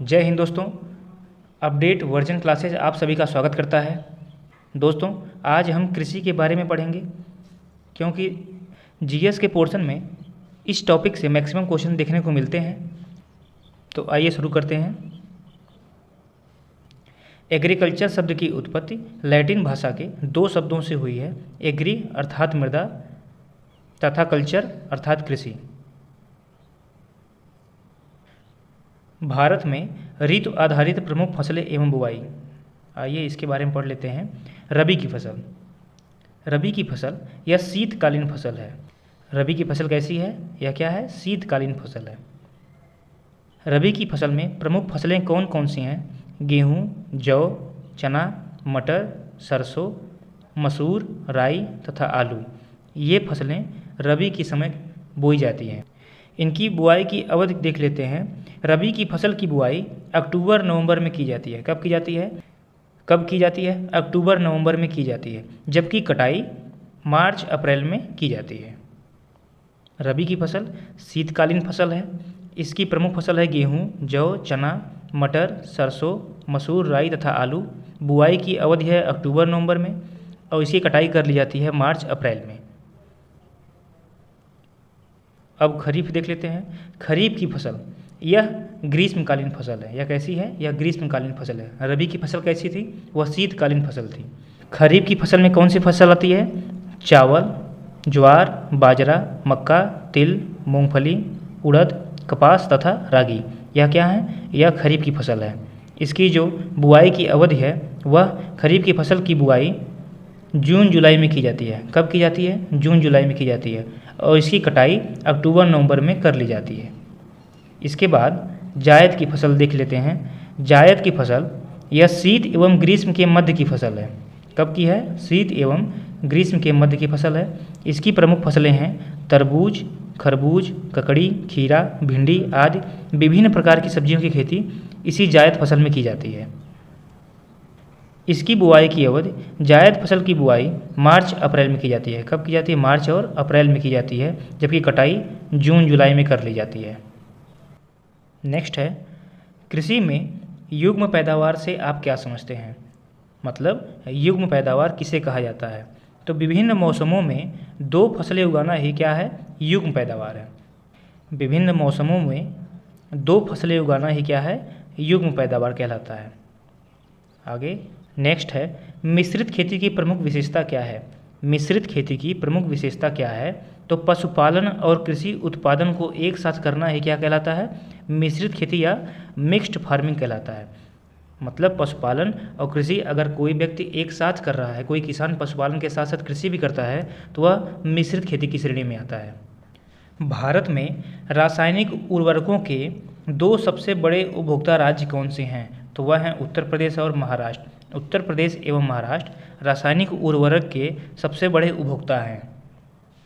जय हिंद दोस्तों। Update version classes आप सभी का स्वागत करता है। दोस्तों, आज हम कृषि के बारे में पढ़ेंगे, क्योंकि जीएस के पोर्शन में इस टॉपिक से मैक्सिमम क्वेश्चन देखने को मिलते हैं। तो आइए शुरू करते हैं। एग्रीकल्चर शब्द की उत्पत्ति लैटिन भाषा के दो शब्दों से हुई है। एग्री अर्थात मृदा तथा कल्चर अर्थात कृषि। भारत में ऋतु आधारित प्रमुख फसलें एवं बुवाई। आइए इसके बारे में पढ़ लेते हैं। रबी की फसल। रबी की फसल यह शीतकालीन फसल है। रबी की फसल कैसी है? यह क्या है? शीतकालीन फसल है। रबी की फसल में प्रमुख फसलें कौन कौन सी हैं? गेहूँ, जौ, चना, मटर, सरसों, मसूर, राई तथा आलू। ये फसलें रबी के समय बोई जाती हैं। इनकी बुआई की अवधि देख लेते हैं। रबी की फसल की बुआई अक्टूबर नवंबर में की जाती है। कब की जाती है? अक्टूबर नवंबर में की जाती है, जबकि कटाई मार्च अप्रैल में की जाती है। रबी की फसल शीतकालीन फसल है। इसकी प्रमुख फसल है गेहूँ, जौ, चना, मटर, सरसों, मसूर, राई तथा आलू। बुआई की अवधि है अक्टूबर नवंबर में और इसकी कटाई कर ली जाती है मार्च अप्रैल में। अब खरीफ देख लेते हैं। खरीफ की फसल यह ग्रीष्मकालीन फसल है। यह कैसी है? यह ग्रीष्मकालीन फसल है। रबी की फसल कैसी थी? वह शीतकालीन फसल थी। खरीफ की फसल में कौन सी फसल आती है? चावल, ज्वार, बाजरा, मक्का, तिल, मूंगफली, उड़द, कपास तथा रागी। यह क्या है? यह खरीफ की फसल है। इसकी जो बुआई की अवधि है वह खरीफ की फसल की बुआई जून जुलाई में की जाती है। कब की जाती है? जून जुलाई में की जाती है और इसकी कटाई अक्टूबर नवंबर में कर ली जाती है। इसके बाद जायद की फसल देख लेते हैं। जायद की फसल यह शीत एवं ग्रीष्म के मध्य की फसल है। कब की है? शीत एवं ग्रीष्म के मध्य की फसल है। इसकी प्रमुख फसलें हैं तरबूज, खरबूज, ककड़ी, खीरा, भिंडी आदि विभिन्न प्रकार की सब्जियों की खेती इसी जायद फसल में की जाती है। इसकी बुआई की अवधि जायद फसल की बुआई मार्च अप्रैल में की जाती है। कब की जाती है? मार्च और अप्रैल में की जाती है, जबकि कटाई जून जुलाई में कर ली जाती है। नेक्स्ट है, कृषि में युग्म पैदावार से आप क्या समझते हैं? मतलब युग्म पैदावार किसे कहा जाता है? तो विभिन्न मौसमों में दो फसलें उगाना ही क्या है? युग्म पैदावार है। विभिन्न मौसमों में दो फसलें उगाना ही क्या है? युग्म पैदावार कहलाता है। आगे नेक्स्ट है, मिश्रित खेती की प्रमुख विशेषता क्या है? मिश्रित खेती की प्रमुख विशेषता क्या है? तो पशुपालन और कृषि उत्पादन को एक साथ करना ही क्या कहलाता है? मिश्रित खेती या मिक्स्ड फार्मिंग कहलाता है। मतलब पशुपालन और कृषि अगर कोई व्यक्ति एक साथ कर रहा है, कोई किसान पशुपालन के साथ साथ कृषि भी करता है, तो वह मिश्रित खेती की श्रेणी में आता है। भारत में रासायनिक उर्वरकों के दो सबसे बड़े उपभोक्ता राज्य कौन से हैं? तो वह हैं उत्तर प्रदेश और महाराष्ट्र। उत्तर प्रदेश एवं महाराष्ट्र रासायनिक उर्वरक के सबसे बड़े उपभोक्ता हैं।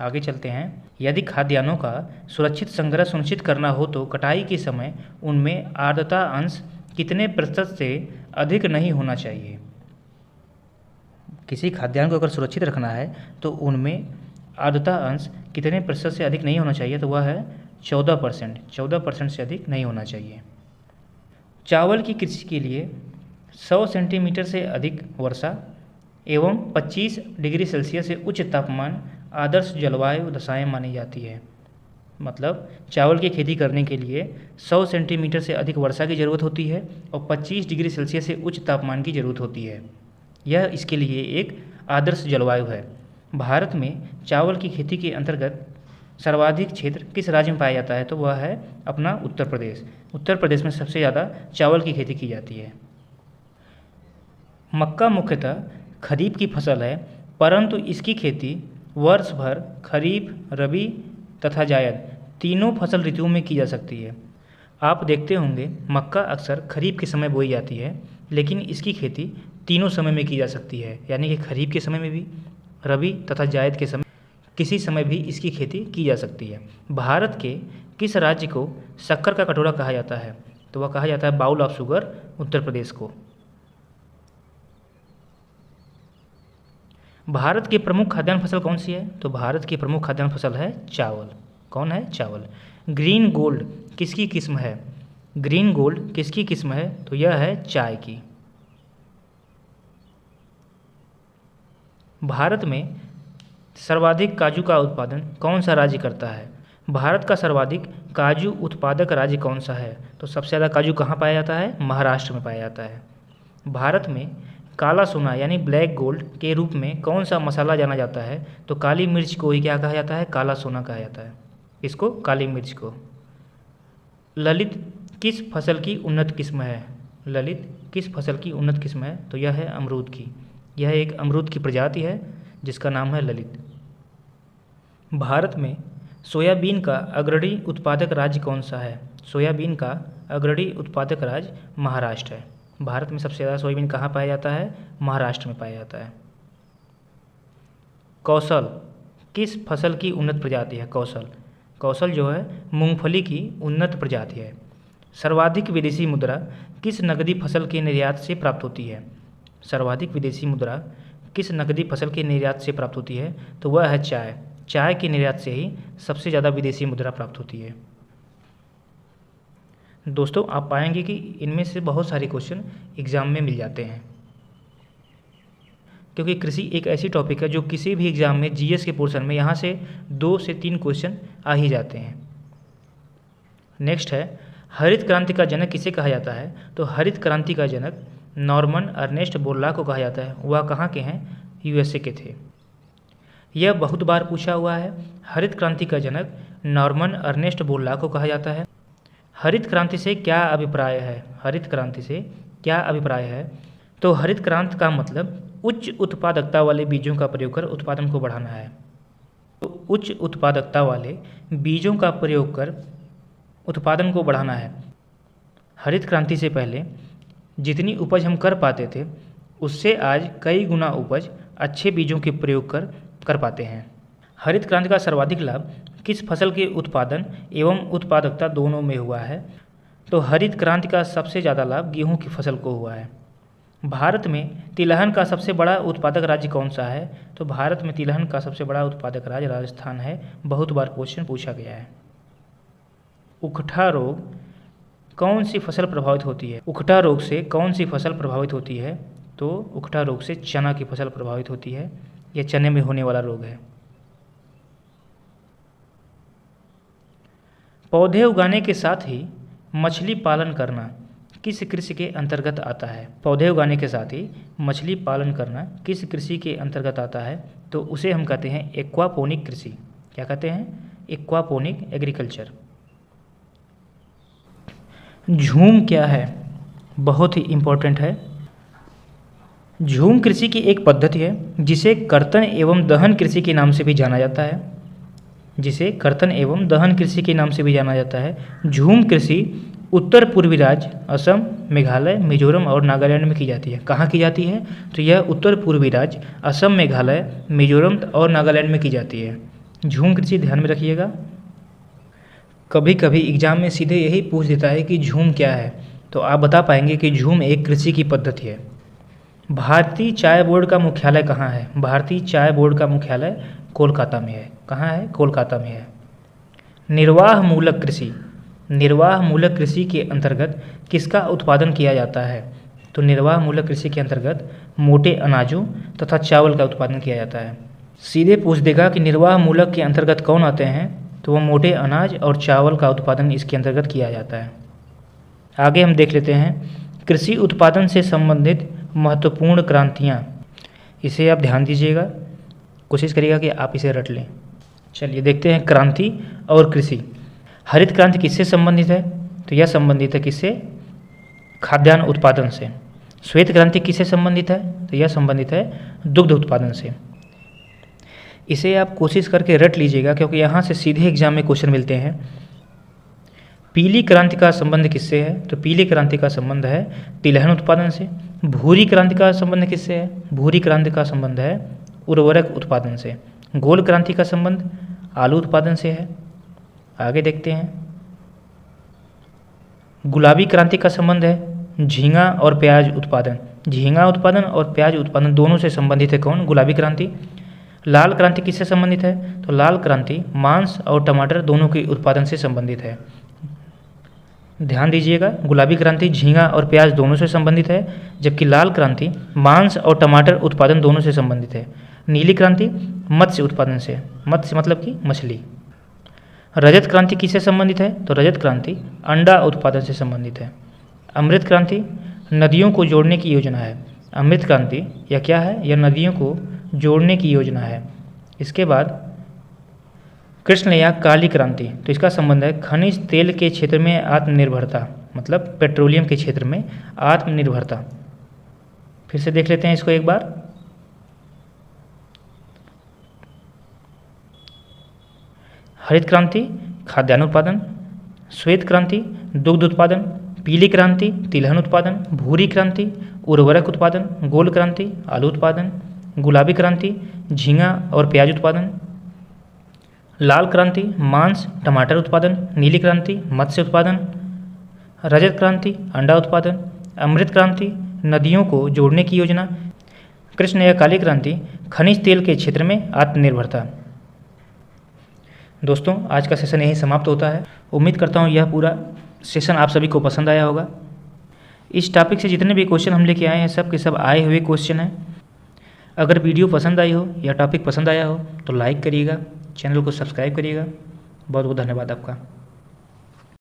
आगे चलते हैं। यदि खाद्यान्नों का सुरक्षित संग्रह सुनिश्चित करना हो तो कटाई के समय उनमें आर्द्रता अंश कितने प्रतिशत से अधिक नहीं होना चाहिए? किसी खाद्यान्न को अगर सुरक्षित रखना है तो उनमें आर्द्रता अंश कितने प्रतिशत से अधिक नहीं होना चाहिए? तो वह है 14%। 14% से अधिक नहीं होना चाहिए। चावल की कृषि के लिए 100 सेंटीमीटर से अधिक वर्षा एवं 25 डिग्री सेल्सियस से उच्च तापमान आदर्श जलवायु दशाएं मानी जाती है। मतलब चावल की खेती करने के लिए 100 सेंटीमीटर से अधिक वर्षा की ज़रूरत होती है और 25 डिग्री सेल्सियस से उच्च तापमान की ज़रूरत होती है। यह इसके लिए एक आदर्श जलवायु है। भारत में चावल की खेती के अंतर्गत सर्वाधिक क्षेत्र किस राज्य में पाया जाता है? तो वह है अपना उत्तर प्रदेश। उत्तर प्रदेश में सबसे ज़्यादा चावल की खेती की जाती है। मक्का मुख्यतः खरीफ की फसल है, परंतु इसकी खेती वर्ष भर खरीफ, रबी तथा जायद तीनों फसल ऋतुओं में की जा सकती है। आप देखते होंगे मक्का अक्सर खरीफ के समय बोई जाती है, लेकिन इसकी खेती तीनों समय में की जा सकती है, यानी कि खरीफ के समय में भी, रबी तथा जायद के समय किसी समय भी इसकी खेती की जा सकती है। भारत के किस राज्य को शक्कर का कटोरा कहा जाता है? तो वह कहा जाता है bowl of sugar, Uttar Pradesh को। भारत की प्रमुख खाद्यान्न फसल कौन सी है? तो भारत की प्रमुख खाद्यान्न फसल है चावल। कौन है? चावल। ग्रीन गोल्ड किसकी किस्म है? ग्रीन गोल्ड किसकी किस्म है? तो यह है चाय की। भारत में सर्वाधिक काजू का उत्पादन कौन सा राज्य करता है? भारत का सर्वाधिक काजू उत्पादक राज्य कौन सा है? तो सबसे ज़्यादा काजू कहाँ पाया जाता है? महाराष्ट्र में पाया जाता है। भारत में काला सोना यानी ब्लैक गोल्ड के रूप में कौन सा मसाला जाना जाता है? तो काली मिर्च को ही क्या कहा जाता है? काला सोना कहा जाता है। इसको काली मिर्च को। ललित किस फसल की उन्नत किस्म है? ललित किस फसल की उन्नत किस्म है? तो यह है अमरूद की। यह एक अमरूद की प्रजाति है जिसका नाम है ललित। भारत में सोयाबीन का अग्रणी उत्पादक राज्य कौन सा है? सोयाबीन का अग्रणी उत्पादक राज्य महाराष्ट्र है। भारत में सबसे ज़्यादा सोयाबीन कहाँ पाया जाता है? महाराष्ट्र में पाया जाता है। कौशल किस फसल की उन्नत प्रजाति है? कौशल जो है मूंगफली की उन्नत प्रजाति है। सर्वाधिक विदेशी मुद्रा किस नकदी फसल के निर्यात से प्राप्त होती है? सर्वाधिक विदेशी मुद्रा किस नकदी फसल के निर्यात से प्राप्त होती है? तो वह है चाय। चाय के निर्यात से ही सबसे ज़्यादा विदेशी मुद्रा प्राप्त होती है। दोस्तों, आप पाएंगे कि इनमें से बहुत सारे क्वेश्चन एग्ज़ाम में मिल जाते हैं, क्योंकि कृषि एक ऐसी टॉपिक है जो किसी भी एग्ज़ाम में जीएस के पोर्शन में यहाँ से 2 से 3 क्वेश्चन आ ही जाते हैं। नेक्स्ट है, हरित क्रांति का जनक किसे कहा जाता है? तो हरित क्रांति का जनक नॉर्मन अर्नेस्ट बोरलॉग को कहा जाता है। वह कहाँ के हैं? यूएसए के थे। यह बहुत बार पूछा हुआ है। हरित क्रांति का जनक नॉर्मन अर्नेस्ट बोरलॉग को कहा जाता है। हरित क्रांति से क्या अभिप्राय है? हरित क्रांति से क्या अभिप्राय है? तो हरित क्रांति का मतलब उच्च उत्पादकता वाले बीजों का प्रयोग कर उत्पादन को बढ़ाना है। तो उच्च उत्पादकता वाले बीजों का प्रयोग कर उत्पादन को बढ़ाना है। हरित क्रांति से पहले जितनी उपज हम कर पाते थे उससे आज कई गुना उपज अच्छे बीजों के प्रयोग कर पाते हैं। हरित क्रांति का सर्वाधिक लाभ किस फसल के उत्पादन एवं उत्पादकता दोनों में हुआ है? तो हरित क्रांति का सबसे ज़्यादा लाभ गेहूं की फसल को हुआ है। भारत में तिलहन का सबसे बड़ा उत्पादक राज्य कौन सा है? तो भारत में तिलहन का सबसे बड़ा उत्पादक राज्य राजस्थान है। बहुत बार क्वेश्चन पूछा गया है। उकठा रोग कौन सी फसल प्रभावित होती है? उकठा रोग से कौन सी फसल प्रभावित होती है? तो उकठा रोग से चना की फसल प्रभावित होती है। यह चने में होने वाला रोग है। पौधे उगाने के साथ ही मछली पालन करना किस कृषि के अंतर्गत आता है? पौधे उगाने के साथ ही मछली पालन करना किस कृषि के अंतर्गत आता है? तो उसे हम कहते हैं एक्वापोनिक कृषि। क्या कहते हैं? Aquaponic agriculture. झूम क्या है? बहुत ही इम्पोर्टेंट है। झूम कृषि की एक पद्धति है जिसे कर्तन एवं दहन कृषि के नाम से भी जाना जाता है। जिसे कर्तन एवं दहन कृषि के नाम से भी जाना जाता है। झूम कृषि उत्तर पूर्वी राज्य असम, मेघालय, मिजोरम और नागालैंड में की जाती है। कहाँ की जाती है? तो यह उत्तर पूर्वी राज्य असम, मेघालय, मिजोरम और नागालैंड में की जाती है। झूम कृषि ध्यान में रखिएगा। कभी कभी एग्जाम में सीधे यही पूछ देता है कि झूम क्या है, तो आप बता पाएंगे कि झूम एक कृषि की पद्धति है। भारतीय चाय बोर्ड का मुख्यालय कहाँ है? भारतीय चाय बोर्ड का मुख्यालय कोलकाता में है। कहाँ है? कोलकाता में है। निर्वाह मूलक कृषि, निर्वाह मूलक कृषि के अंतर्गत किसका उत्पादन किया जाता है? तो निर्वाह मूलक कृषि के अंतर्गत मोटे अनाजों तथा चावल का उत्पादन किया जाता है। सीधे पूछ देगा कि निर्वाह मूलक के अंतर्गत कौन आते हैं, तो वो मोटे अनाज और चावल का उत्पादन इसके अंतर्गत किया जाता है। आगे हम देख लेते हैं कृषि उत्पादन से संबंधित महत्वपूर्ण क्रांतियाँ। इसे आप ध्यान दीजिएगा, कोशिश करिएगा कि आप इसे रट लें। चलिए देखते हैं क्रांति और कृषि। हरित क्रांति किससे संबंधित है? तो यह संबंधित है किससे? खाद्यान्न उत्पादन से। श्वेत क्रांति किससे संबंधित है? तो यह संबंधित है दुग्ध उत्पादन से। इसे आप कोशिश करके रट लीजिएगा क्योंकि यहाँ से सीधे एग्जाम में क्वेश्चन मिलते हैं। पीली क्रांति का संबंध किससे है? तो पीली क्रांति का संबंध है तिलहन उत्पादन से। भूरी क्रांति का संबंध किससे है? भूरी क्रांति का संबंध है उर्वरक उत्पादन से। गोल क्रांति का संबंध आलू उत्पादन से है। आगे देखते हैं। गुलाबी क्रांति का संबंध है झींगा और प्याज उत्पादन। झींगा उत्पादन और प्याज उत्पादन दोनों से संबंधित है कौन? गुलाबी क्रांति। लाल क्रांति किससे संबंधित है? तो लाल क्रांति मांस और टमाटर दोनों के उत्पादन से संबंधित है। ध्यान दीजिएगा, गुलाबी क्रांति झींगा और प्याज दोनों से संबंधित है, जबकि लाल क्रांति मांस और टमाटर उत्पादन दोनों से संबंधित है। नीली क्रांति मत्स्य उत्पादन से, मत्स्य मतलब कि मछली। रजत क्रांति किससे संबंधित है? तो रजत क्रांति अंडा उत्पादन से संबंधित है। अमृत क्रांति नदियों को जोड़ने की योजना है। अमृत क्रांति यह क्या है? यह नदियों को जोड़ने की योजना है। इसके बाद कृष्ण या काली क्रांति, तो इसका संबंध है खनिज तेल के क्षेत्र में आत्मनिर्भरता, मतलब पेट्रोलियम के क्षेत्र में आत्मनिर्भरता। फिर से देख लेते हैं इसको एक बार। हरित क्रांति खाद्यान्न उत्पादन, श्वेत क्रांति दुग्ध उत्पादन, पीली क्रांति तिलहन उत्पादन, भूरी क्रांति उर्वरक उत्पादन, गोल क्रांति आलू उत्पादन, गुलाबी क्रांति झींगा और प्याज उत्पादन, लाल क्रांति मांस टमाटर उत्पादन, नीली क्रांति मत्स्य उत्पादन, रजत क्रांति अंडा उत्पादन, अमृत क्रांति नदियों को जोड़ने की योजना, कृष्ण या काली क्रांति खनिज तेल के क्षेत्र में आत्मनिर्भरता। दोस्तों, आज का सेशन यहीं समाप्त होता है। उम्मीद करता हूँ यह पूरा सेशन आप सभी को पसंद आया होगा। इस टॉपिक से जितने भी क्वेश्चन हम लेके आए हैं सब के सब आए हुए क्वेश्चन हैं। अगर वीडियो पसंद आई हो या टॉपिक पसंद आया हो तो लाइक करिएगा, चैनल को सब्सक्राइब करिएगा। बहुत बहुत धन्यवाद आपका।